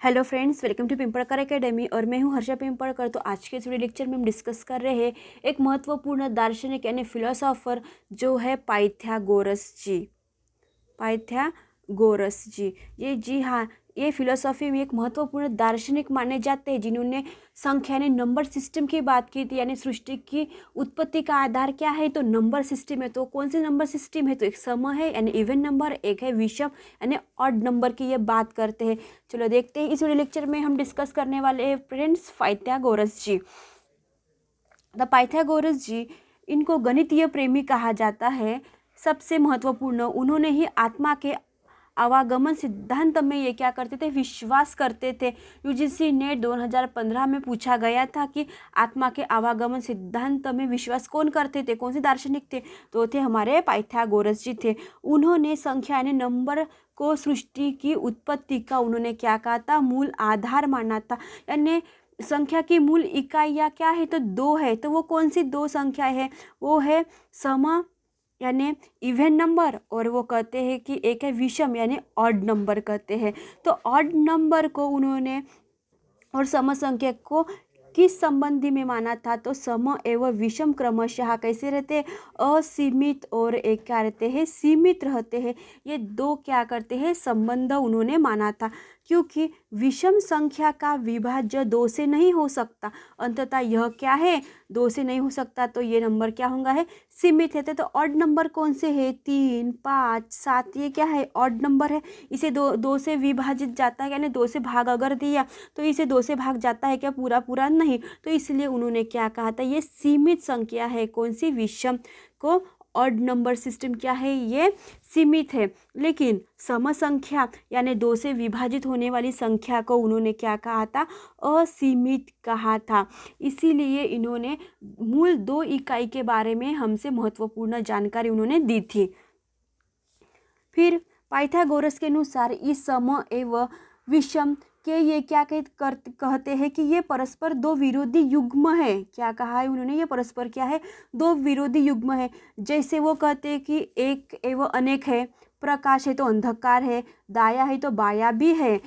Hello friends, welcome to Pimpalkar academy और मैं हूं हर्षा पिंपलकर। तो आज के इस वीडियो लेक्चर में हम डिस्कस कर रहे हैं एक महत्वपूर्ण दार्शनिक यानी फिलोसोफर जो है पाइथागोरस जी। पाइथागोरस जी, ये जी हाँ, ये फिलोसॉफी में एक महत्वपूर्ण दार्शनिक माने जाते हैं जिन्होंने संख्या यानी नंबर सिस्टम की बात की थी। यानी सृष्टि की उत्पत्ति का आधार क्या है, तो नंबर सिस्टम है। तो कौन से नंबर सिस्टम है, तो एक सम है यानी इवन नंबर, एक है विषम यानी ऑड नंबर की ये बात करते हैं। चलो देखते हैं, इस वीडियो लेक्चर में हम डिस्कस करने वाले हैं friends Pythagoras ji. The Pythagoras ji, इनको गणितीय प्रेमी कहा जाता है। सबसे महत्वपूर्ण, उन्होंने ही आत्मा के आवागमन सिद्धांत में ये क्या करते थे, विश्वास करते थे। यूजीसी नेट 2015 में पूछा गया था कि आत्मा के आवागमन सिद्धांत में विश्वास कौन करते थे, कौन से दार्शनिक थे, तो थे हमारे पाइथागोरस जी थे। उन्होंने संख्या यानी नंबर को सृष्टि की उत्पत्ति का उन्होंने क्या कहा था, मूल आधार माना था। यानी संख्या की मूल इकाइयाँ क्या है, तो दो है। तो वो कौन सी दो संख्या है, वो है सम यानी इवन नंबर, और वो कहते हैं कि एक है विषम यानी ऑड नंबर कहते हैं। तो ऑड नंबर को उन्होंने और सम संख्या को किस संबंधी में माना था, तो सम एवं विषम क्रमशः कैसे रहते हैं, असीमित और एक क्या रहते हैं, सीमित रहते हैं। ये दो क्या करते हैं, संबंध उन्होंने माना था। क्योंकि विषम संख्या का विभाज्य दो से नहीं हो सकता, अंततः यह क्या है, दो से नहीं हो सकता, तो ये नंबर क्या होगा है, सीमित है। तो ऑड नंबर कौन से है, 3, 5, 7, ये क्या है, ऑड नंबर है। इसे दो से विभाजित जाता है, यानी दो से भाग अगर दिया तो इसे दो से भाग जाता है क्या, पूरा पूरा नहीं। तो इसलिए उन्होंने क्या कहा था, ये सीमित संख्या है। कौन सी, विषम को ऑड नंबर सिस्टम क्या है, ये सीमित है। लेकिन सम संख्या यानी दो से विभाजित होने वाली संख्या को उन्होंने क्या कहा था, असीमित कहा था। इसीलिए इन्होंने मूल दो इकाई के बारे में हमसे महत्वपूर्ण जानकारी उन्होंने दी थी। फिर पाइथागोरस के अनुसार इस सम एवं विषम के ये क्या कहते हैं कि ये परस्पर दो विरोधी युग्म है। क्या कहा है उन्होंने, ये परस्पर क्या है, दो विरोधी युग्म है। जैसे वो कहते हैं कि एक एवं अनेक है, प्रकाश है तो अंधकार है, दाया है तो बाया भी है,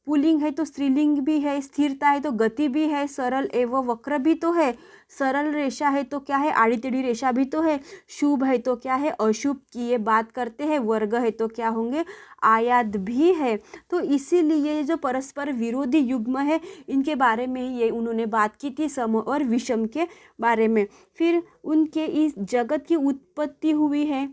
पुल्लिंग है तो स्त्रीलिंग भी है, स्थिरता है तो गति भी है, सरल एवं वक्र भी तो है, सरल रेखा है तो क्या है, आड़ी टेढ़ी रेखा भी तो है, शुभ है तो क्या है, अशुभ की ये बात करते हैं, वर्ग है तो क्या होंगे, आयात भी है। तो इसीलिए ये जो परस्पर विरोधी युग्म है, इनके बारे में ये उन्होंने बात की थी, सम और विषम के बारे में। फिर उनके इस जगत की उत्पत्ति हुई है,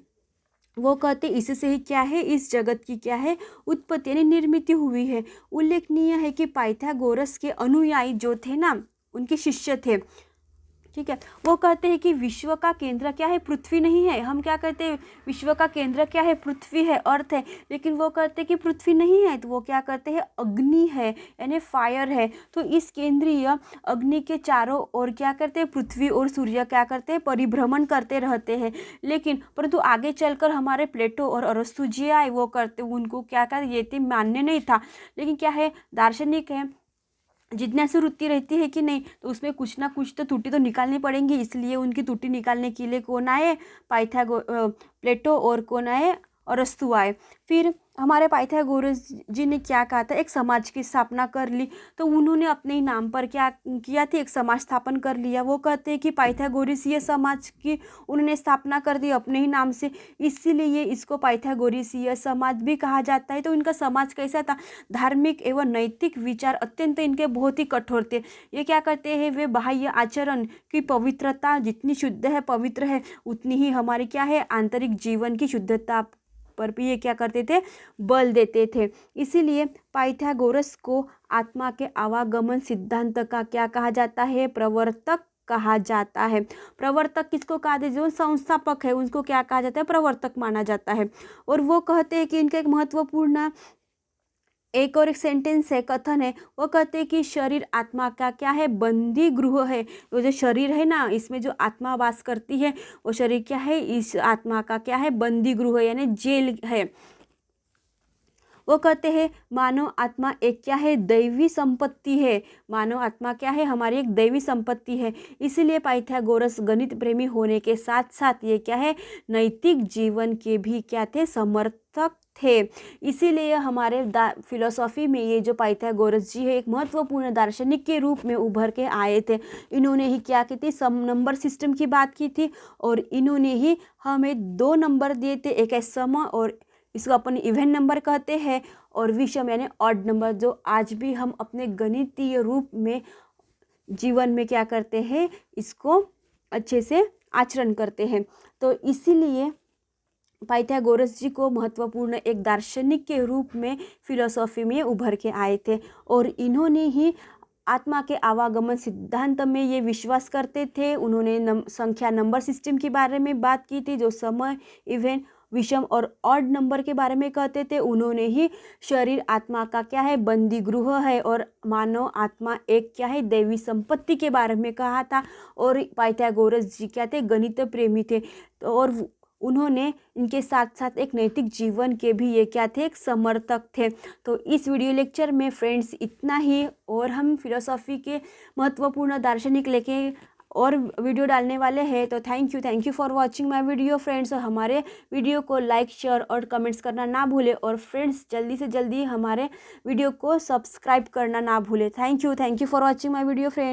वो कहते इससे ही क्या है, इस जगत की क्या है, उत्पत्ति यानी निर्मित हुई है। उल्लेखनीय है कि पाइथागोरस के अनुयायी जो थे ना, उनके शिष्य थे, ठीक है, वो कहते हैं कि विश्व का केंद्र क्या है, पृथ्वी नहीं है। हम क्या कहते हैं, विश्व का केंद्र क्या है, पृथ्वी है, अर्थ है। लेकिन वो कहते हैं कि पृथ्वी नहीं है, तो वो क्या कहते हैं, अग्नि है यानी फायर है। तो इस केंद्रीय अग्नि के चारों ओर क्या करते हैं, पृथ्वी और सूर्य क्या करते हैं, परिभ्रमण करते रहते हैं। लेकिन परंतु आगे चलकर हमारे प्लेटो और अरस्तु जी आए, वो करते, उनको क्या कहते, ये थी मान्य नहीं था। लेकिन क्या है, दार्शनिक है, जिज्ञासु वृत्ति रहती है कि नहीं, तो उसमें कुछ ना कुछ तो त्रुटि तो निकालनी पड़ेंगी। इसलिए उनकी त्रुटि निकालने के लिए कौन आए, प्लेटो और कौन आए, अरस्तु आए। फिर हमारे पाइथागोरस जी ने क्या कहा था, एक समाज की स्थापना कर ली। तो उन्होंने अपने ही नाम पर क्या किया थी, एक समाज स्थापन कर लिया। वो कहते हैं कि पाइथागोरिसीय समाज की उन्होंने स्थापना कर दी अपने ही नाम से, इसीलिए इसको पाइथागोरिसीय समाज भी कहा जाता है। तो इनका समाज कैसा था, धार्मिक एवं नैतिक विचार अत्यंत इनके बहुत ही कठोर थे। ये क्या करते हैं, वे बाह्य आचरण की पवित्रता जितनी शुद्ध है, पवित्र है, उतनी ही हमारी क्या है, आंतरिक जीवन की शुद्धता पर भी ये क्या करते थे, बल देते थे। इसीलिए पाइथागोरस को आत्मा के आवागमन सिद्धांत का क्या कहा जाता है, प्रवर्तक कहा जाता है। प्रवर्तक किसको कहा जाता है, जो संस्थापक है उनको क्या कहा जाता है, प्रवर्तक माना जाता है। और वो कहते हैं कि इनका एक महत्वपूर्ण एक और एक सेंटेंस है, कथन है, वो कहते हैं कि शरीर आत्मा का क्या है, बंदी गृह है। वो जो शरीर है ना, इसमें जो आत्मा वास करती है, वो शरीर क्या है, इस आत्मा का क्या है, बंदी गृह यानी जेल है। वो कहते हैं मानव आत्मा एक क्या है, दैवी संपत्ति है। मानव आत्मा क्या है, हमारी एक दैवी संपत्ति है। इसीलिए पाइथागोरस गणित प्रेमी होने के साथ साथ ये क्या है, नैतिक जीवन के भी क्या थे, समर्थक थे। इसीलिए हमारे फिलोसॉफी में ये जो पाइथागोरस जी है एक महत्वपूर्ण दार्शनिक के रूप में उभर के आए थे। इन्होंने ही क्या की थी, सम नंबर सिस्टम की बात की थी और इन्होंने ही हमें दो नंबर दिए थे, एक है सम और इसको अपन इवन नंबर कहते हैं, और विषम यानी ऑड नंबर, जो आज भी हम अपने गणितीय रूप में जीवन में क्या करते हैं, इसको अच्छे से आचरण करते हैं। तो इसीलिए पाइथागोरस जी को महत्वपूर्ण एक दार्शनिक के रूप में फिलोसॉफी में उभर के आए थे और इन्होंने ही आत्मा के आवागमन सिद्धांत में ये विश्वास करते थे। उन्होंने संख्या नंबर सिस्टम के बारे में बात की थी, जो समय, इवन, विषम और ऑड नंबर के बारे में कहते थे। उन्होंने ही शरीर आत्मा का क्या है, बंदी गृह है और मानव आत्मा एक क्या है, दैवी संपत्ति के बारे में कहा था। और पाइथागोरस जी क्या थे, गणित प्रेमी थे और उन्होंने इनके साथ साथ एक नैतिक जीवन के भी ये क्या थे, एक समर्थक थे। तो इस वीडियो लेक्चर में फ्रेंड्स इतना ही, और हम फिलोसॉफी के महत्वपूर्ण दार्शनिक लेके और वीडियो डालने वाले हैं। तो thank you for watching my video friends. हमारे वीडियो को लाइक, शेयर और कमेंट्स करना ना भूलें और फ्रेंड्स जल्दी से जल्दी हमारे वीडियो को सब्सक्राइब करना ना भूलें। Thank you for watching my video friends.